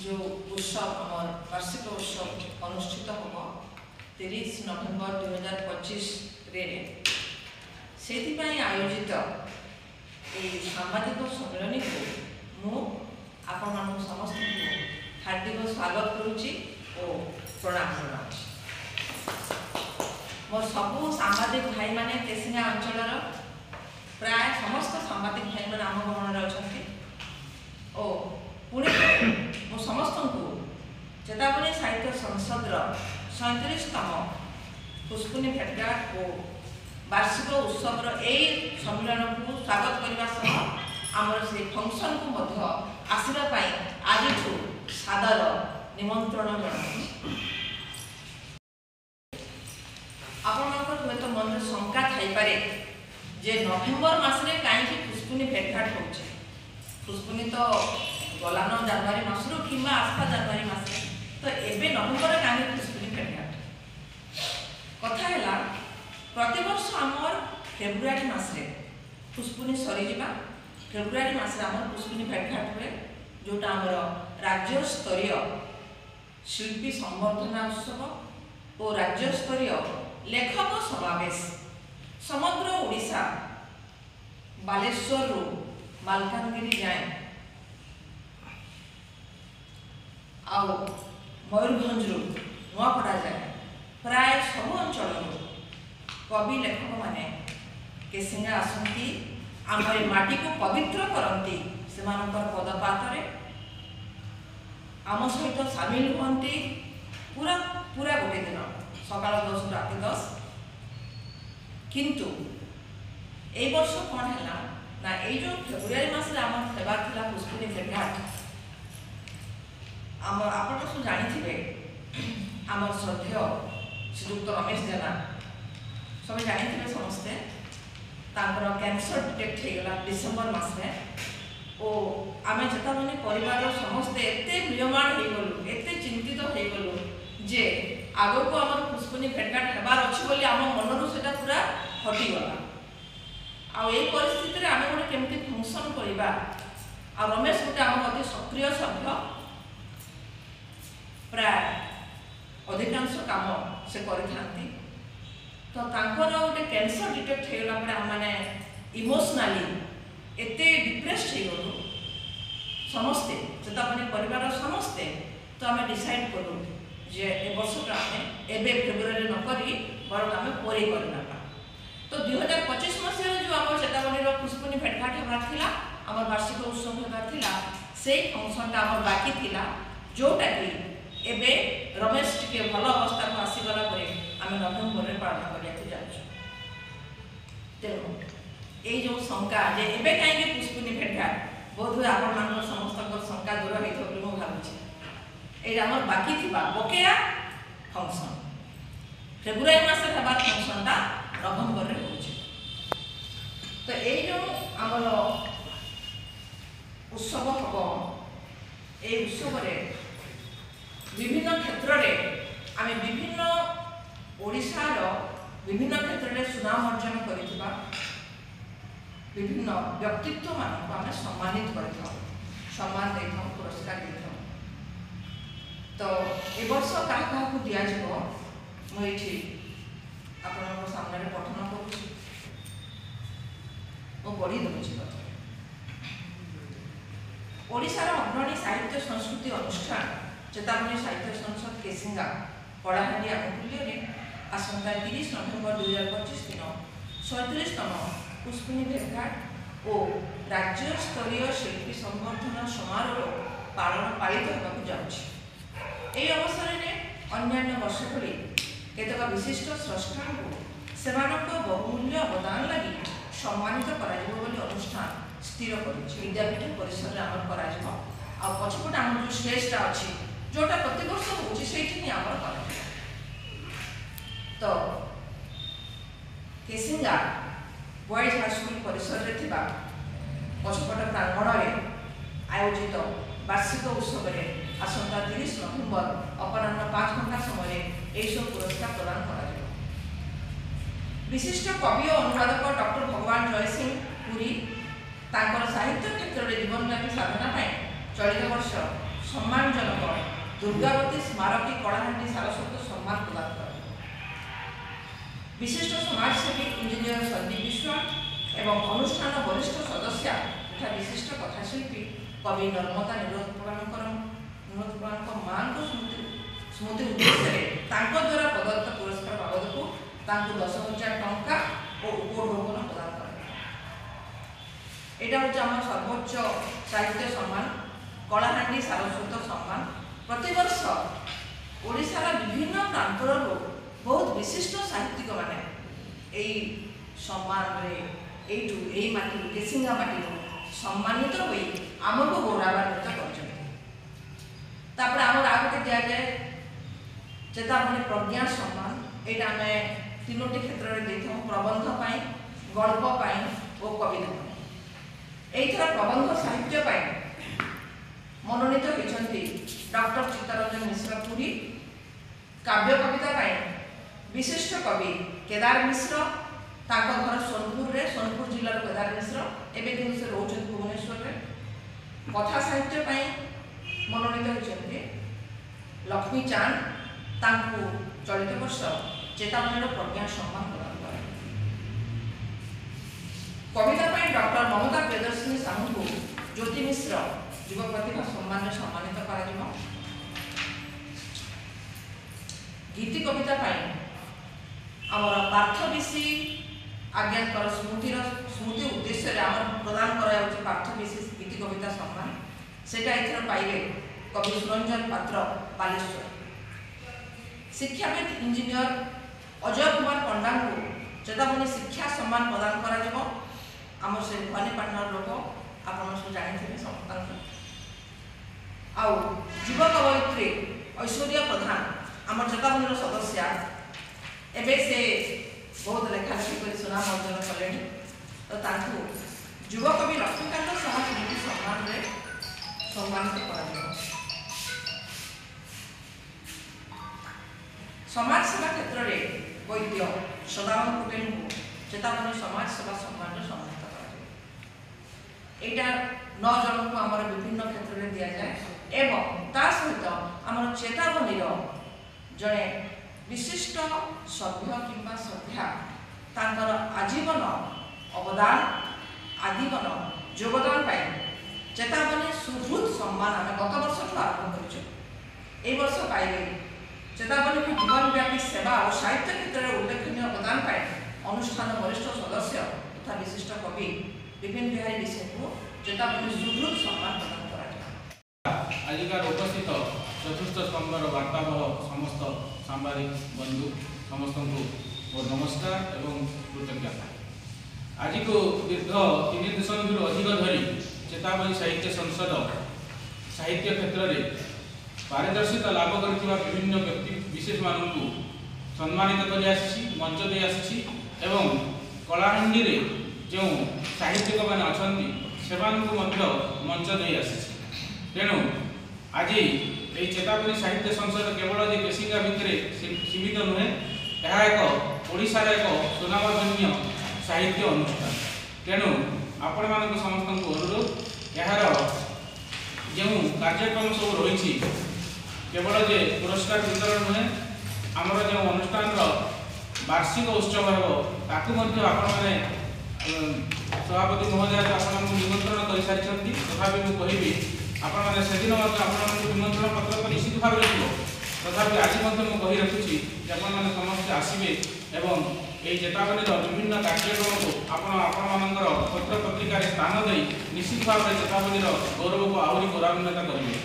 जो उत्सव आम वार्षिक उत्सव अनुष्ठित हम 30 नवेम्बर 2025 से आयोजित ये सामाजिक सम्मेलन को आपण समस्त हार्दिक स्वागत करुच्ची और प्रणाम करना मोर सबू सांबादिक भाई माने केसिंगा अंचल प्राय समस्त सांबादिक भाई मैंने आम गणना अच्छा पुणे मो समस्त को चेतावनी साहित्य संसद 37तम पुष्पुनी भेटघाट और वार्षिक उत्सव सम्मेलन को स्वागत करने आमर से फंक्शन को आसवाई आज सादर निमंत्रण जन आपंकर हूँ तो मन में शंका थी जे नवेम्बर मसरे कहीं पुष्पुनी भेटघाट हो पुष्पुनी तो गलान जनवरी मसरू कि आसपा जनवरी मस तो एवं नवेम्बर कहीं पुष्पुनी भेटघाट कथा है प्रतिवर्ष आमर फेब्रुआरी मसरे पुष्पुनी सरीजा फेब्रुआरी मसरे आमर पुष्पुनी भेटघाट हुए जोटा आमर राज्य स्तरीय शिल्पी संवर्धना उत्सव और राज्य स्तरीय लेखक समावेश समग्र ओडिशा बालेश्वर रु मालकानगिरी जाए आ मयूरभंज रु नुआपड़ा जाए प्राय सब अंचल कवि लेखक माने केसिंगा आसती आम माटी को पवित्र करती से पदपात आम सहित सामिल हुंती पूरा पूरा गोटे दिन सकाल 10 रात 10 किंतु ए वर्ष कौन है ना ये जो फेब्रुआरी मस आम हेबार था पुष्पुनी भेटघाट आम आप सब जानी आम श्रद्धेय श्रीयुक्त रमेश जेना सब जानी समस्ते कैंसर डिटेक्ट होगा डिसेम्बर मसरे और आम जेता मैंने परिवार समस्ते एत म्रियमाण हो गलु एत चिंतित हो गलु जे आग को आम पुष्पुनी भेटघाट हेबार अच्छी बोली आम मनरू से पूरा हटिगला आई परिस्थिति आम गोटे केमती फंक्शन करवा आ रमेश गोटे आम अति सक्रिय सभ्य प्राय अधिकांश काम से करते तो गोटे कैंसर डिटेक्ट होगा आम मैंने इमोशनाली एत डिप्रेस्ड हो गलु समस्ते जेता मैंने परिवार समस्ते तो आम डिसाइड करूँ जे ए वर्षटा आम एवं फेब्रुआरी नक बर आम पर करना तो 2025 मसीह जो आम चेतावनी पुष्पुनी भेटघाट होगा आम वार्षिक उत्सव होगा से फंक्शन आम बाकी थिला जोटा कि एबे रमेश टिके भल अवस्था को आसीगला आम नवेम्बर में पालन करने जाऊँ तेणु ये जो शंका जे एबे कहीं पुष्पुनी भेटघाट बोध हुए आप समस्त शंका दूर होती मुझे भावी ये बाकी थी बकेया फंक्शन फेब्रुआरी मस फंक्शनटा नवेम्बर में हो तो ये जो आमर उत्सव हम ये उत्सव विभिन्न क्षेत्र में आम विभिन्न ओडिशार विभिन्न क्षेत्र में सुनाम अर्जन कर विभिन्न व्यक्तित्व मानक आम सम्मानित कर सम्मान दे पुरस्कार दे तो ए वर्ष क्या दिज्व मुझे आप सामने पठन करुँच बढ़ी दूसरी कथा ओडिशार अग्रणी साहित्य संस्कृति अनुष्ठान चेतावनी साहित्य संसद केसिंगा कलाहांडी आनुकूल्य आसंता 30 नवेम्बर 2025 दिन 37तम पुष्पुनी भेटघाट और राज्य स्तरीय शिल्पी संवर्धन समारोह पालित होगा जाऊँगी यह अवसर में अन्य वर्ष भली केतक विशिष्ट स्रष्टा को बहुमूल्य अवदान लगी सम्मानित अनुष्ठान स्थिर कर विद्यापीठ परिसर में आम कर पछपटे आम जो स्टेजटा अच्छी जोटा प्रति वर्ष होमर तो केसिंगा बॉयज हाईस्कूल परिसर में पछपट प्रांगण में आयोजित वार्षिक उत्सव में आसंता 30 नवेम्बर अपराह 5 घंटा समय यह पुरस्कार प्रदान कर विशिष्ट कवि और अनुवादक डॉक्टर भगवान जय सिंह पुरी साहित्य क्षेत्र में जीवनव्यापी साधना चलित वर्ष सम्मानजनक दुर्गावती स्मारकी कलाहांडी सारस्वत सम्मान प्रदान कर। विशिष्ट समाजसेवी इंजीनियर संदीप विश्वास एवं अनुष्ठान वरिष्ठ सदस्य तथा विशिष्ट कथाशिल्पी कवि नर्मदा निरोध प्रधान मां स्मृति उद्देश्य द्वारा प्रदत्त पुरस्कार बाबद को 10,000 टंका और उपढौकन प्रदान कर। यहाँ हूँ आम सर्वोच्च साहित्य सम्मान कलाहांडी सारस्वत सम्मान। प्रतिवर्ष ओडिशार विभिन्न प्रांतर बहुत विशिष्ट साहित्यिक माने सम्मान माटी केसिंगा माटी सम्मानित हो आमको गौरवान्वित कर। आगे दि जाए चेतावनी प्रज्ञा सम्मान। यहाँ आम 3टी क्षेत्र में देखा प्रबंध गल्प और कविता। यही प्रबंध साहित्य मनोनीत होती डॉक्टर चित्तरंजन मिश्र पुरी। काव्य कविता विशिष्ट कवि केदार मिश्र घर सोनपुर जिलार केदार मिश्र एवं से रोच भुवनेश्वर। कथा साहित्य मनोनीत होती लक्ष्मी चांद चलित वर्ष चेतावनी प्रज्ञा सम्मान प्रदान कर। कविता डॉक्टर ममता प्रियदर्शिनी साहू को ज्योति मिश्र युवा प्रतिभा सम्मान सम्मानित कर। गीति कविता आमर पार्थ बिशी आज्ञाकर स्मृति उद्देश्य प्रदान कर पार्थ बिशी गीति कविता सम्मान। सेटा एथर पाइबे कवि सुरंजन पात्र बालेश्वर। शिक्षाविद इंजीनियर अजय कुमार पंडा को चेतावनी शिक्षा सम्मान प्रदान कर। से भवानीपाटनार लोक आप जानी समस्त। युवा कवयित्री ऐश्वर्या प्रधान आम चेतावनी सदस्य एवं से बहुत लेखालेखि कर सुनाम अर्जन कले। तो युव कवि लक्ष्मीकांत साहा स्मृति सम्मान सम्मानित कर। समाज सेवा क्षेत्र में वैद्य सदानंद पटेल को चेतावनी समाज सेवा सम्मान सम्मानित कर। यहाँ 9 जन को आम विभिन्न क्षेत्र में दि जाए एवं ता सहित आम चेतावनी जड़े विशिष्ट सभ्य कि सभ्या तांकर आजीवन अवदान आजीवन योगदान चेतावनी सुहृद सम्मान आम गत वर्ष आरंभ कर। वर्ष पाइबे चेतावनी को जीवनव्यापी सेवा और साहित्य क्षेत्र में उल्लेखनीय अवदान अनुष्ठान वरिष्ठ सदस्य तथा विशिष्ट कवि विपिन बिहारी विषय को चेतावनी सुहृद सम्मान प्रदान कर। आजिकार उपस्थित चतुर्थ स्तंभर वार्तावह समस्त सांबादिक बंधु समस्त को मोर नमस्कार एवं कृतज्ञता। आज को दीर्घ 3 दशंधि अधिक धरी चेतावनी साहित्य संसद साहित्य क्षेत्र में पारदर्शिता लाभ कर विभिन्न व्यक्ति विशेष मानक सम्मानित कर मंच दे आसी एवं कलाहांडी रे जो साहित्यिक मैंने अच्छा से मंच दे आसी। तेणु आज ये चेतावनी साहित्य संसद केवल जे केसिंगा भितर सीमित नुहे यह एक ओडिशार एक सुनामधन्य साहित्य अनुष्ठान। तेणु आपण मानक समस्त अनुरोध यार जो कार्यक्रम सब रही केवल जे पुरस्कार वितरण नुहे आमर जो अनुष्ठान वार्षिक उत्सव हे ताकू आपने सभापति महोदय आपको निमंत्रण कर सारी तथापि मुझे आपने से दिन निमंत्रण पत्र तो निश्चित भाव में तथापि आज मुझे रखुच्छी आपने समस्ते आसवे एवं ये चेतावनी विभिन्न कार्यक्रम को आपणकर पत्र पत्रिका स्थान दे निश्चित भाव में चेतावनी गौरव को आहरी गौरवान्वित करेंगे।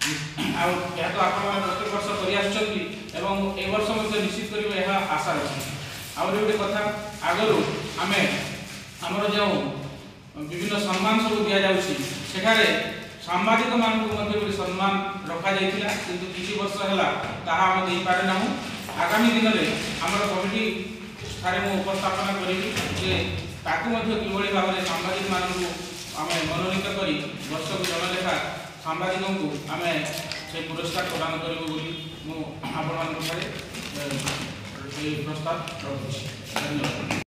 तो आप प्रत्येक वर्ष कर वर्ष निश्चित कर आशा अच्छी। आउरी गोटे कथा आगु आम आमर जो विभिन्न सम्मान सब दि जाठारे सांबादिक मान सम्मान रखा जाइथिला किंतु किसी वर्ष है ताहा हम दे पारे ना। आगामी दिन में आमर कमिटी ठारे मु उपस्थापन करी जे ताकू किभली भाव में सांबादिक मानू आम मनोनीत करी वर्ष को जन लेखा सांबादिक को आम से पुरस्कार प्रदान करूँ बोली मु आपण प्रस्ताव रखुछि। धन्यवाद।